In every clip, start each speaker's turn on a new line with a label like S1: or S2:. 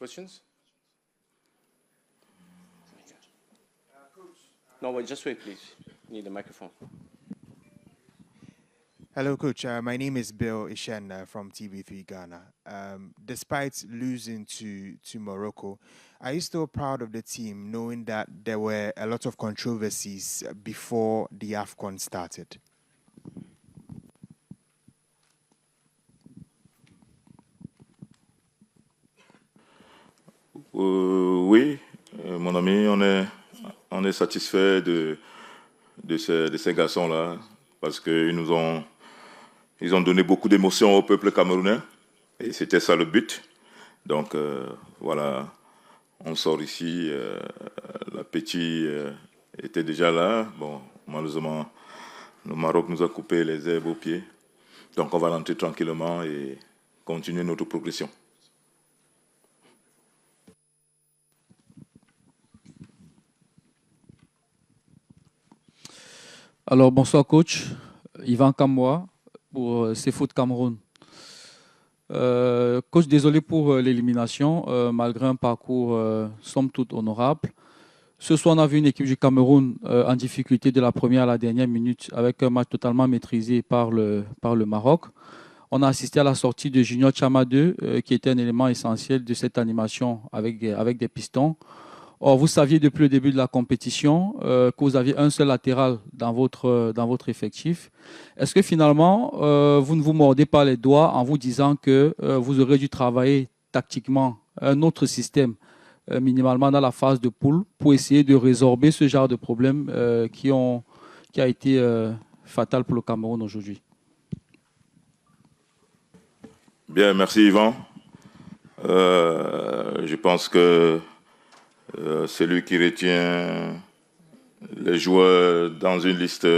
S1: Questions? No, wait, just wait, please. Need a microphone.
S2: Hello, Coach. My name is Bill Ishen from TV3 Ghana. Despite losing to Morocco, are you still proud of the team, knowing that there were a lot of controversies before the AFCON started?
S3: Oui, mon ami, on est satisfait de ces garçons-là parce qu'ils ont donné beaucoup d'émotions au peuple camerounais et c'était ça le but. Donc voilà, on sort ici, la petite était déjà là. Bon, malheureusement, le Maroc nous a coupé les herbes aux pieds. Donc on va rentrer tranquillement et continuer notre progression.
S4: Alors, bonsoir coach, Yvan Kamwa pour CFoot Cameroun. Coach, désolé pour l'élimination, malgré un parcours somme toute honorable. Ce soir, on a vu une équipe du Cameroun en difficulté de la première à la dernière minute avec un match totalement maîtrisé par le Maroc. On a assisté à la sortie de Junior Chama 2, qui était un élément essentiel de cette animation avec des pistons. Or, vous saviez depuis le début de la compétition que vous aviez un seul latéral dans votre effectif. Est-ce que finalement, vous ne vous mordez pas les doigts en vous disant que vous aurez dû travailler tactiquement un autre système, minimalement dans la phase de poule, pour essayer de résorber ce genre de problèmes qui a été fatal pour le Cameroun aujourd'hui?
S3: Bien, merci Yvan. Je pense que celui qui retient les joueurs dans une liste,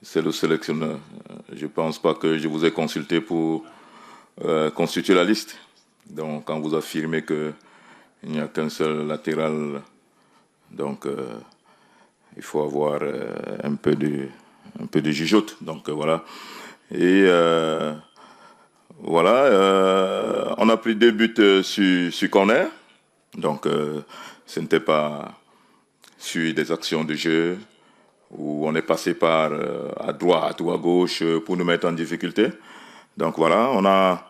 S3: c'est le sélectionneur. Je ne pense pas que je vous ai consulté pour constituer la liste. Donc, quand vous affirmez qu'il n'y a qu'un seul latéral, donc il faut avoir un peu de jugeote. Donc, voilà. Et voilà, on a pris 2 buts sur corner. Donc, ce n'était pas sur des actions de jeu où on est passé par à droite ou à gauche pour nous mettre en difficulté. Donc voilà,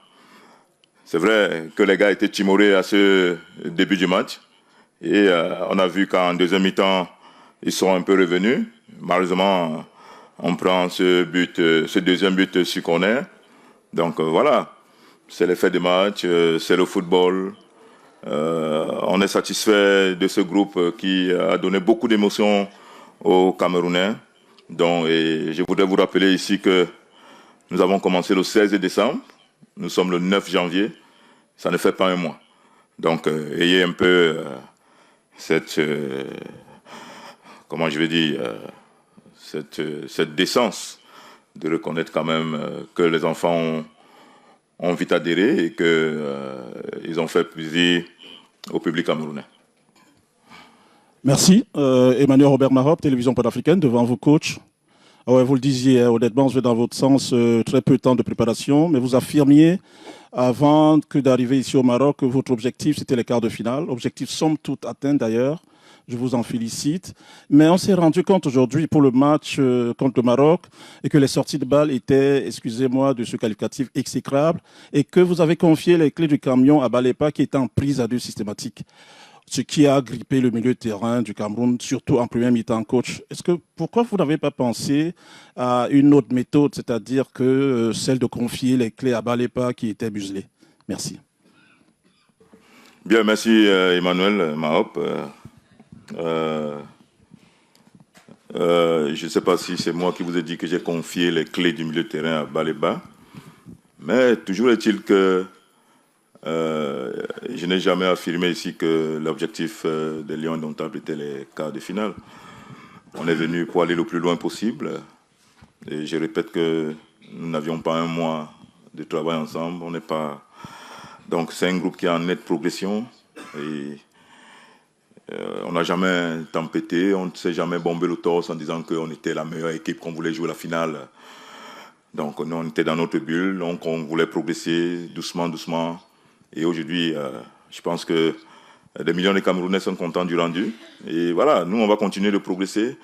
S3: c'est vrai que les gars étaient timorés à ce début du match. Et on a vu qu'en deuxième mi-temps, ils sont un peu revenus. Malheureusement, on prend ce deuxième but sur corner. Donc voilà, c'est l'effet du match, c'est le football. On est satisfait de ce groupe qui a donné beaucoup d'émotions aux Camerounais. Donc, et je voudrais vous rappeler ici que nous avons commencé le 16 décembre. Nous sommes le 9 janvier. Ça ne fait pas un mois. Donc, ayez un peu cette décence de reconnaître quand même que les enfants ont vite adhéré et qu'ils ont fait plaisir au public camerounais.
S5: Merci. Emmanuel Robert Marop, Télévision panafricaine, devant vous, coach. Ouais, vous le disiez, honnêtement, je vais dans votre sens, très peu de temps de préparation, mais vous affirmiez, avant que d'arriver ici au Maroc, que votre objectif, c'était les quarts de finale. Objectif somme toute atteint d'ailleurs. Je vous en félicite. Mais on s'est rendu compte aujourd'hui pour le match contre le Maroc et que les sorties de balles étaient, excusez-moi de ce qualificatif, exécrable et que vous avez confié les clés du camion à Balepa qui était en prise à 2 systématique. Ce qui a grippé le milieu de terrain du Cameroun, surtout en première mi-temps, coach. Pourquoi vous n'avez pas pensé à une autre méthode, c'est-à-dire que celle de confier les clés à Balepa qui était muselé? Merci.
S3: Bien, merci Emmanuel Mahop. Je ne sais pas si c'est moi qui vous ai dit que j'ai confié les clés du milieu de terrain à Baleba, mais toujours est-il que je n'ai jamais affirmé ici que l'objectif des Lions indomptables était les quarts de finale. On est venu pour aller le plus loin possible. Et je répète que nous n'avions pas un mois de travail ensemble. On n'est pas... Donc c'est un groupe qui est en nette progression. Et on n'a jamais tempêté, on ne s'est jamais bombé le torse en disant qu'on était la meilleure équipe, qu'on voulait jouer la finale. Donc nous, on était dans notre bulle, donc on voulait progresser doucement, doucement. Et aujourd'hui, Je pense que des millions de Camerounais sont contents du rendu. Et voilà, nous, on va continuer de progresser.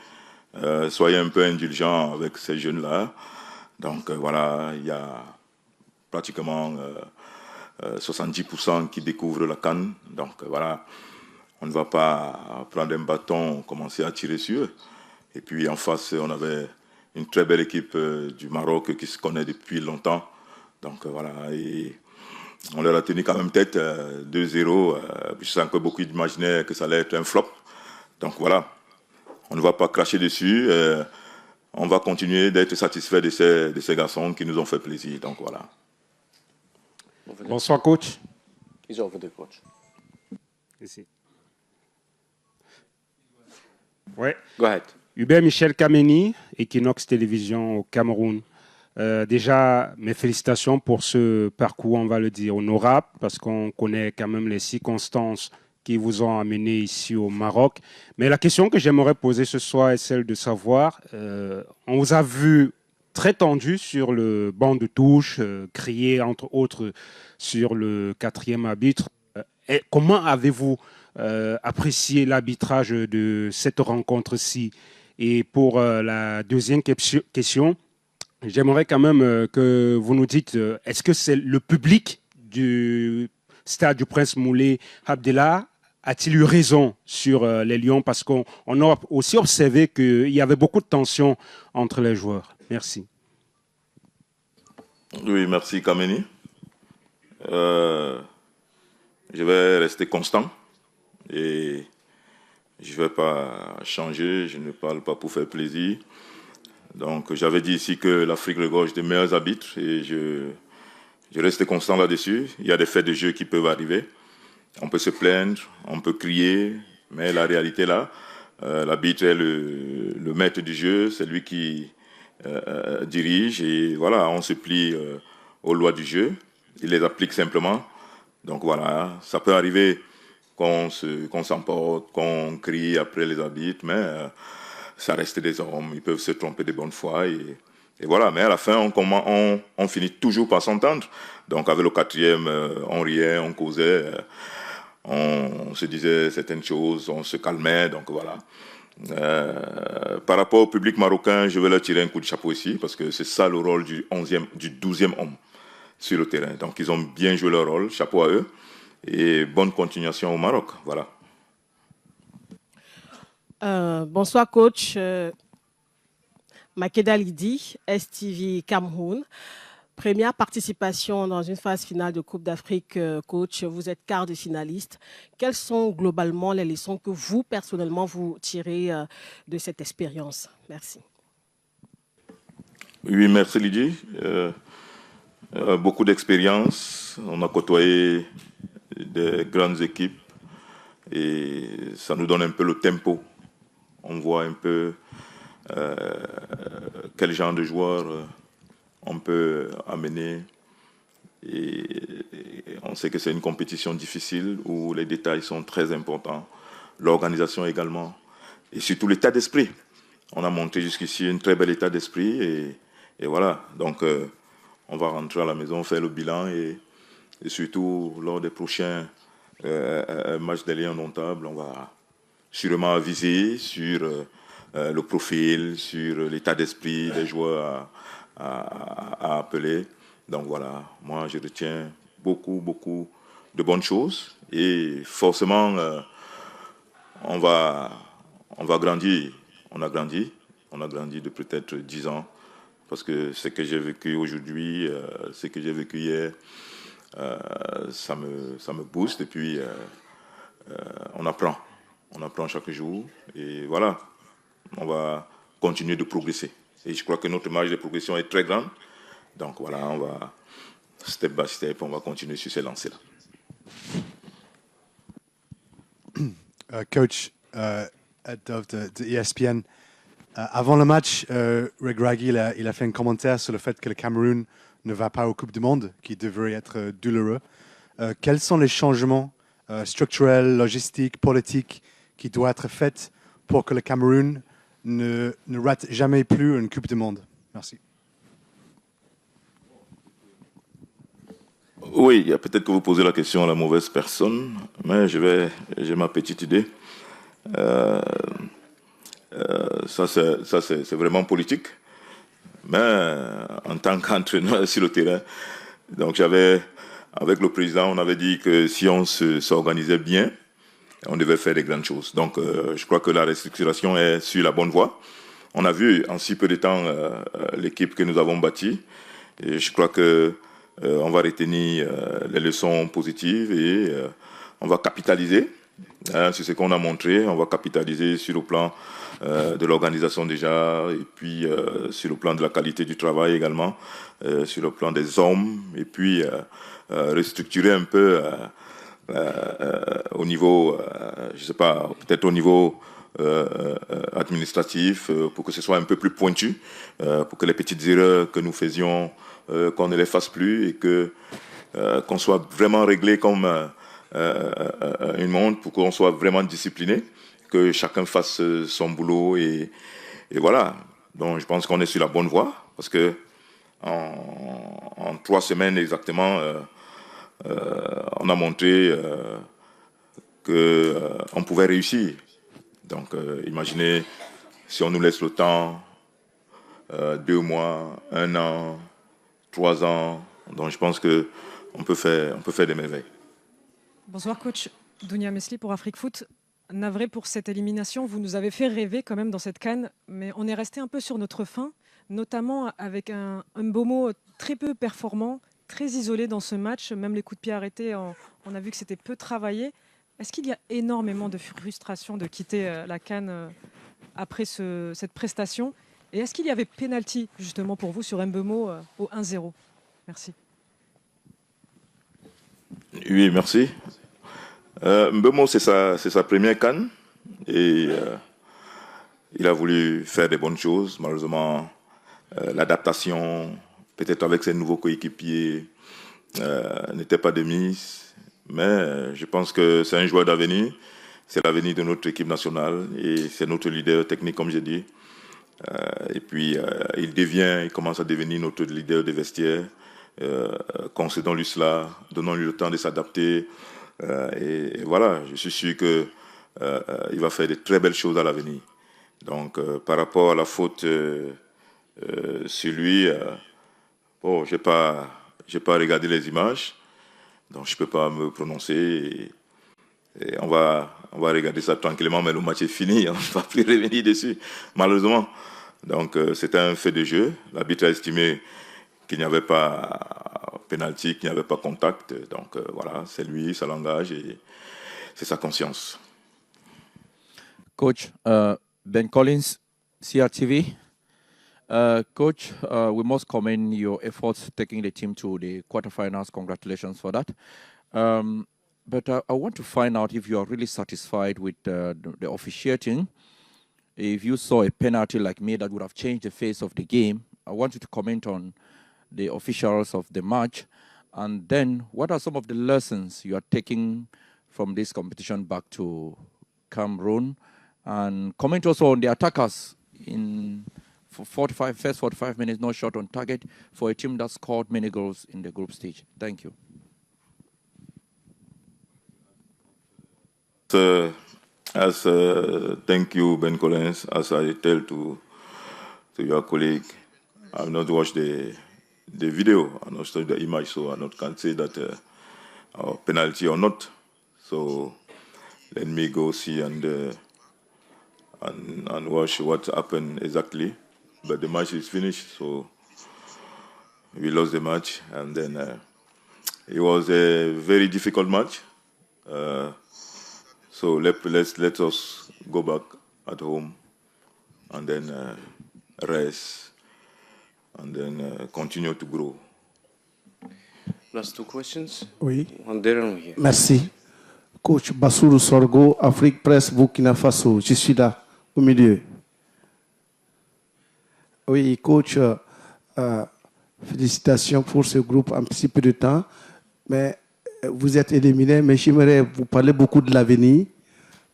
S3: Soyez un peu indulgents avec ces jeunes-là. Donc voilà, il y a pratiquement 70% qui découvrent la CAN. Donc voilà, on ne va pas prendre un bâton, commencer à tirer sur eux. Et puis en face, on avait une très belle équipe du Maroc qui se connaît depuis longtemps. Donc voilà, et on leur a tenu quand même tête 2-0. Je sens que beaucoup imaginaient que ça allait être un flop. Donc voilà, on ne va pas cracher dessus. On va continuer d'être satisfait de ces garçons qui nous ont fait plaisir. Donc voilà.
S6: Bonsoir, coach.
S1: He's over the coach.
S6: Ici. Ouais.
S1: Go ahead.
S6: Hubert Michel Kameni, Equinox Télévision au Cameroun. Déjà, mes félicitations pour ce parcours, on va le dire, honorable, parce qu'on connaît quand même les circonstances qui vous ont amené ici au Maroc. Mais la question que j'aimerais poser ce soir est celle de savoir, on vous a vu très tendu sur le banc de touche, crier entre autres sur le 4e arbitre. Et comment avez-vous apprécié l'arbitrage de cette rencontre-ci? Et pour la deuxième question, j'aimerais quand même que vous nous dites, est-ce que c'est le public du stade du Prince Moulay Abdellah a-t-il eu raison sur les Lions? Parce qu'on a aussi observé qu'il y avait beaucoup de tension entre les joueurs. Merci.
S3: Oui, merci Kameni. Je vais rester constant et je ne vais pas changer, je ne parle pas pour faire plaisir. Donc j'avais dit ici que l'Afrique regorge des meilleurs arbitres et je reste constant là-dessus. Il y a des faits de jeu qui peuvent arriver. On peut se plaindre, on peut crier, mais la réalité là, l'arbitre est le maître du jeu, c'est lui qui dirige et voilà, on se plie aux lois du jeu, il les applique simplement. Donc voilà, ça peut arriver qu'on s'emporte, qu'on crie après les arbitres, mais ça reste des hommes, ils peuvent se tromper de bonne foi et voilà, mais à la fin, on finit toujours par s'entendre. Donc avec le 4e, on riait, on causait, on se disait certaines choses, on se calmait, donc voilà. Par rapport au public marocain, je vais leur tirer un coup de chapeau ici, parce que c'est ça le rôle du 12e homme sur le terrain. Donc ils ont bien joué leur rôle, chapeau à eux, et bonne continuation au Maroc, voilà.
S7: Bonsoir coach. Makeda Lidi, STV Cameroun. Première participation dans une phase finale de Coupe d'Afrique, coach. Vous êtes quart de finaliste. Quelles sont globalement les leçons que vous, personnellement, vous tirez de cette expérience? Merci.
S3: Oui, merci Lydie. Beaucoup d'expérience. On a côtoyé des grandes équipes et ça nous donne un peu le tempo. On voit un peu quel genre de joueurs on peut amener. Et on sait que c'est une compétition difficile où les détails sont très importants. L'organisation également. Et surtout l'état d'esprit. On a montré jusqu'ici un très bel état d'esprit. Et voilà. Donc, on va rentrer à la maison, faire le bilan. Et surtout, lors des prochains matchs des Lions indomptables, on va sûrement aviser sur le profil, sur l'état d'esprit des joueurs à appeler. Donc voilà, moi je retiens beaucoup de bonnes choses et forcément on va grandir. On a grandi de peut-être 10 ans parce que ce que j'ai vécu aujourd'hui, ce que j'ai vécu hier, ça me booste et puis on apprend chaque jour et voilà, on va continuer de progresser. Et je crois que notre marge de progression est très grande. Donc voilà, on va step by step, on va continuer sur ces lancers-là.
S8: Coach de ESPN, avant le match, Regragui il a fait un commentaire sur le fait que le Cameroun ne va pas aux Coupes du Monde, qui devrait être douloureux. Quels sont les changements structurels, logistiques, politiques qui doivent être faits pour que le Cameroun ne rate jamais plus une Coupe du Monde? Merci.
S3: Oui, peut-être que vous posez la question à la mauvaise personne, mais j'ai ma petite idée. Ça, c'est vraiment politique. Mais en tant qu'entraîneur sur le terrain, donc avec le président, on avait dit que si on s'organisait bien, on devait faire des grandes choses. Donc, je crois que la restructuration est sur la bonne voie. On a vu en si peu de temps l'équipe que nous avons bâtie. Et je crois que on va retenir les leçons positives et on va capitaliser sur ce qu'on a montré. On va capitaliser sur le plan de l'organisation déjà, et puis sur le plan de la qualité du travail également, sur le plan des hommes, et puis restructurer un peu au niveau, je sais pas, peut-être au niveau administratif, pour que ce soit un peu plus pointu, pour que les petites erreurs que nous faisions, qu'on ne les fasse plus, et que qu'on soit vraiment réglé comme une montre, pour qu'on soit vraiment discipliné, que chacun fasse son boulot, et voilà. Donc je pense qu'on est sur la bonne voie, parce que en 3 semaines exactement, on a montré qu'on pouvait réussir. Donc imaginez si on nous laisse le temps, 2 mois, 1 an, 3 ans. Donc je pense qu'on peut faire des merveilles.
S9: Bonsoir coach, Dounia Mesli pour Afrique Foot. Navré pour cette élimination, vous nous avez fait rêver quand même dans cette CAN, mais on est resté un peu sur notre faim, notamment avec un Mbeumo très peu performant, très isolé dans ce match. Même les coups de pied arrêtés, on a vu que c'était peu travaillé. Est-ce qu'il y a énormément de frustration de quitter la CAN après cette prestation? Et est-ce qu'il y avait pénalty justement pour vous sur Mbeumo au 1-0? Merci.
S3: Oui, merci. Mbeumo, c'est sa première CAN et il a voulu faire des bonnes choses. Malheureusement, l'adaptation, peut-être avec ses nouveaux coéquipiers, n'était pas de mise. Mais je pense que c'est un joueur d'avenir. C'est l'avenir de notre équipe nationale et c'est notre leader technique, comme j'ai dit. Et puis, il commence à devenir notre leader de vestiaire. Concédons-lui cela, donnons-lui le temps de s'adapter. Et voilà, je suis sûr qu'il va faire de très belles choses à l'avenir. Donc, par rapport à la faute sur lui, bon, j'ai pas regardé les images, donc je peux pas me prononcer. Et on va regarder ça tranquillement, mais le match est fini, on ne va plus revenir dessus, malheureusement. Donc, c'était un fait de jeu. L'arbitre a estimé qu'il n'y avait pas pénalty, qu'il n'y avait pas contact. Donc voilà, c'est lui, ça l'engage et c'est sa conscience.
S10: Coach, Ben Collins, CRTV. Coach, we must commend your efforts taking the team to the quarterfinals. Congratulations for that. But I want to find out if you are really satisfied with the officiating. If you saw a penalty like me that would have changed the face of the game, I want you to comment on the officials of the match, and then what are some of the lessons you are taking from this competition back to Cameroon, and comment also on the attackers for first 45 minutes, no shot on target for a team that scored many goals in the group stage. Thank you.
S3: Thank you, Ben Collins. As I tell to your colleague, I've not watched the video, I'm not studied the image, so I can't say that penalty or not. So let me go see and watch what happened exactly. But the match is finished, so we lost the match, and then it was a very difficult match. So let us go back at home and then rest. And then continue to grow.
S1: Last 2 questions.
S11: Oui.
S1: One there and here.
S11: Merci. Coach Bassourou Sorgo, Afrique Presse, Burkina Faso. Je suis là, au milieu. Oui, coach, félicitations pour ce groupe en si peu de temps. Mais vous êtes éliminé, mais j'aimerais vous parler beaucoup de l'avenir,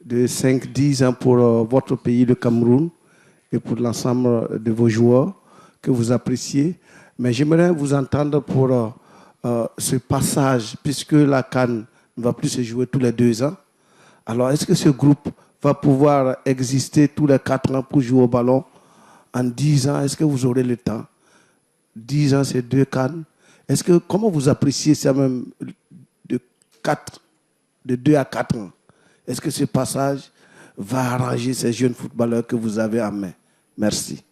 S11: de 5-10 ans pour votre pays, le Cameroun, et pour l'ensemble de vos joueurs que vous appréciez. Mais j'aimerais vous entendre pour ce passage, puisque la CAN ne va plus se jouer tous les 2 ans. Alors, est-ce que ce groupe va pouvoir exister tous les 4 ans pour jouer au ballon en 10 ans? Est-ce que vous aurez le temps? 10 ans, c'est 2 CAN. Comment vous appréciez ça même de 2 à 4 ans? Est-ce que ce passage va arranger ces jeunes footballeurs que vous avez en main? Merci.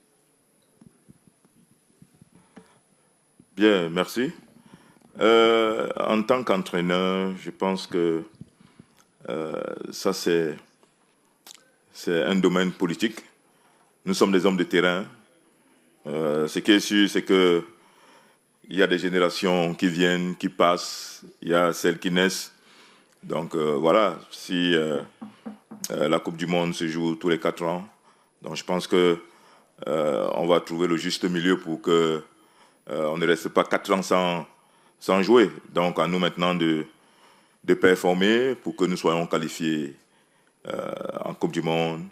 S3: Bien, merci. En tant qu'entraîneur, je pense que ça, c'est un domaine politique. Nous sommes des hommes de terrain. Ce qui est sûr, c'est qu'il y a des générations qui viennent, qui passent, il y a celles qui naissent. Donc voilà, si la Coupe du Monde se joue tous les 4 ans, donc je pense qu'on va trouver le juste milieu pour que on ne reste pas 4 ans sans jouer. Donc à nous maintenant de performer pour que nous soyons qualifiés en Coupe du Monde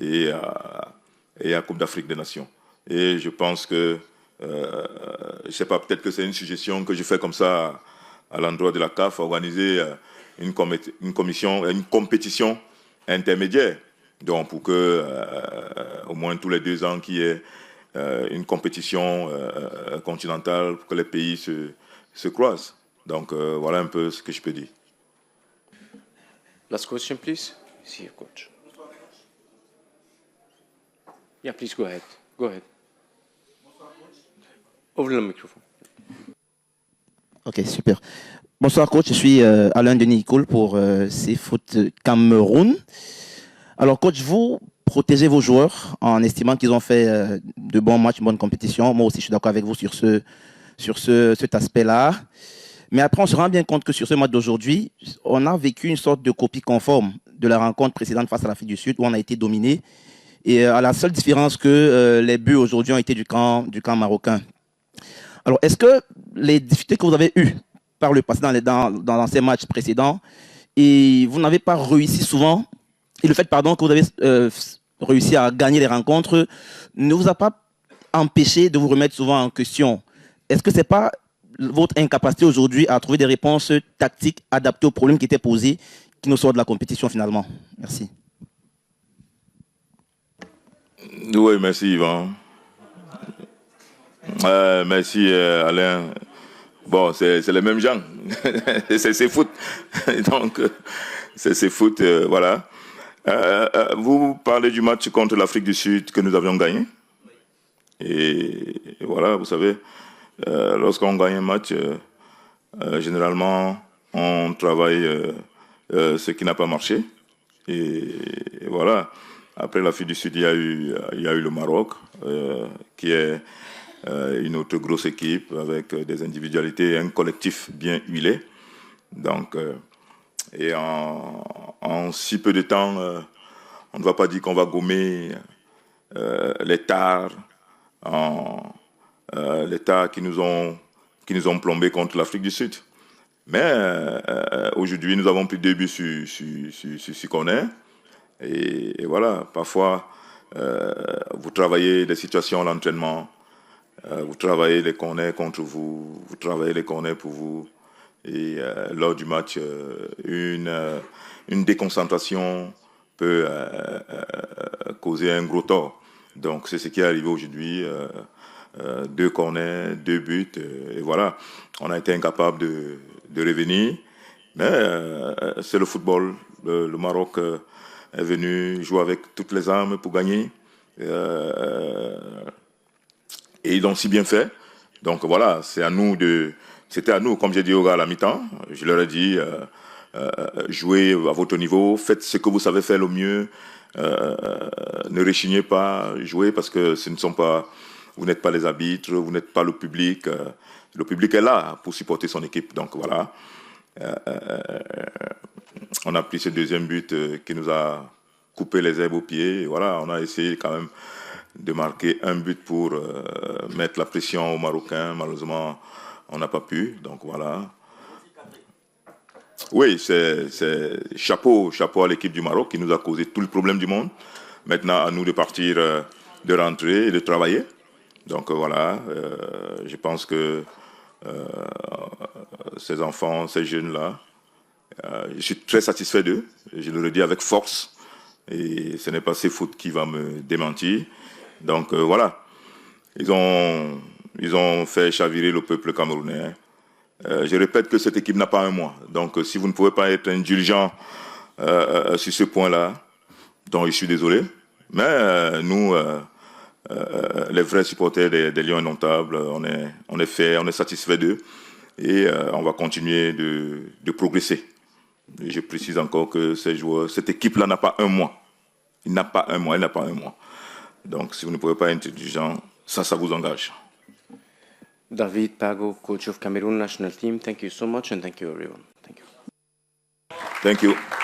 S3: et à Coupe d'Afrique des Nations. Et je pense que, je ne sais pas, peut-être que c'est une suggestion que je fais comme ça à l'endroit de la CAF, organiser une compétition intermédiaire. Donc pour que, au moins tous les 2 ans, qu'il y ait une compétition continentale pour que les pays se croisent. Donc voilà un peu ce que je peux dire.
S1: Last question, please. See you, coach. Yeah, please go ahead. Go ahead. Ouvre le microphone.
S12: Ok, super. Bonsoir coach, je suis Alain Denis Nicole pour CFoot Cameroun. Alors coach, vous protégez vos joueurs en estimant qu'ils ont fait de bons matchs, une bonne compétition. Moi aussi, je suis d'accord avec vous sur cet aspect-là. Mais après, on se rend bien compte que sur ce match d'aujourd'hui, on a vécu une sorte de copie conforme de la rencontre précédente face à l'Afrique du Sud où on a été dominé. Et à la seule différence que les buts aujourd'hui ont été du camp marocain. Alors, est-ce que les difficultés que vous avez eues par le passé dans ces matchs précédents, et vous n'avez pas réussi souvent, et le fait que vous avez réussi à gagner les rencontres, ne vous a pas empêché de vous remettre souvent en question? Est-ce que ce n'est pas votre incapacité aujourd'hui à trouver des réponses tactiques adaptées aux problèmes qui étaient posés qui nous sortent de la compétition finalement? Merci.
S3: Oui, merci Yvan. Merci Alain. Bon, c'est les mêmes gens. c'est foot. Donc, c'est foot, voilà. Vous parlez du match contre l'Afrique du Sud que nous avions gagné. Et voilà, vous savez, lorsqu'on gagne un match, généralement, on travaille ce qui n'a pas marché. Et voilà. Après l'Afrique du Sud, il y a eu le Maroc, qui est une autre grosse équipe avec des individualités et un collectif bien huilé. Donc, et en si peu de temps, on ne va pas dire qu'on va gommer les tares qui nous ont plombés contre l'Afrique du Sud. Mais aujourd'hui, nous avons pris 2 buts sur corner. Et voilà, parfois, vous travaillez les situations à l'entraînement, vous travaillez les corners contre vous, vous travaillez les corners pour vous. Et lors du match, une déconcentration peut causer un gros tort. Donc c'est ce qui est arrivé aujourd'hui. 2 corners, 2 buts, et voilà. On a été incapable de revenir. Mais c'est le football. Le Maroc est venu jouer avec toutes les armes pour gagner. Et ils l'ont si bien fait. Donc voilà, c'était à nous, comme j'ai dit aux gars à la mi-temps, je leur ai dit, jouez à votre niveau, faites ce que vous savez faire le mieux, ne rechignez pas, jouez parce que vous n'êtes pas les arbitres, vous n'êtes pas le public est là pour supporter son équipe. Donc voilà, on a pris ce 2e but qui nous a coupé les herbes aux pieds. Et voilà, on a essayé quand même de marquer un but pour mettre la pression aux Marocains. Malheureusement, on n'a pas pu. Donc voilà. Oui, c'est chapeau à l'équipe du Maroc qui nous a causé tout le problème du monde. Maintenant, à nous de partir, de rentrer et de travailler. Donc voilà, je pense que ces enfants, ces jeunes-là. Je suis très satisfait d'eux, je le redis avec force, et ce n'est pas ces fautes qui vont me démentir. Donc voilà, ils ont fait chavirer le peuple camerounais. Je répète que cette équipe n'a pas un mois, donc si vous ne pouvez pas être indulgent sur ce point-là, donc je suis désolé, mais nous, les vrais supporters des Lions Indomptables, on est fiers, on est satisfaits d'eux, et on va continuer de progresser. Et je précise encore que ces joueurs, cette équipe-là n'a pas un mois. Il n'a pas un mois, elle n'a pas un mois. Donc, si vous ne pouvez pas être intelligent, ça vous engage.
S1: David Pago, coach of Cameroon national team, thank you so much and thank you everyone. Thank you.
S3: Thank you.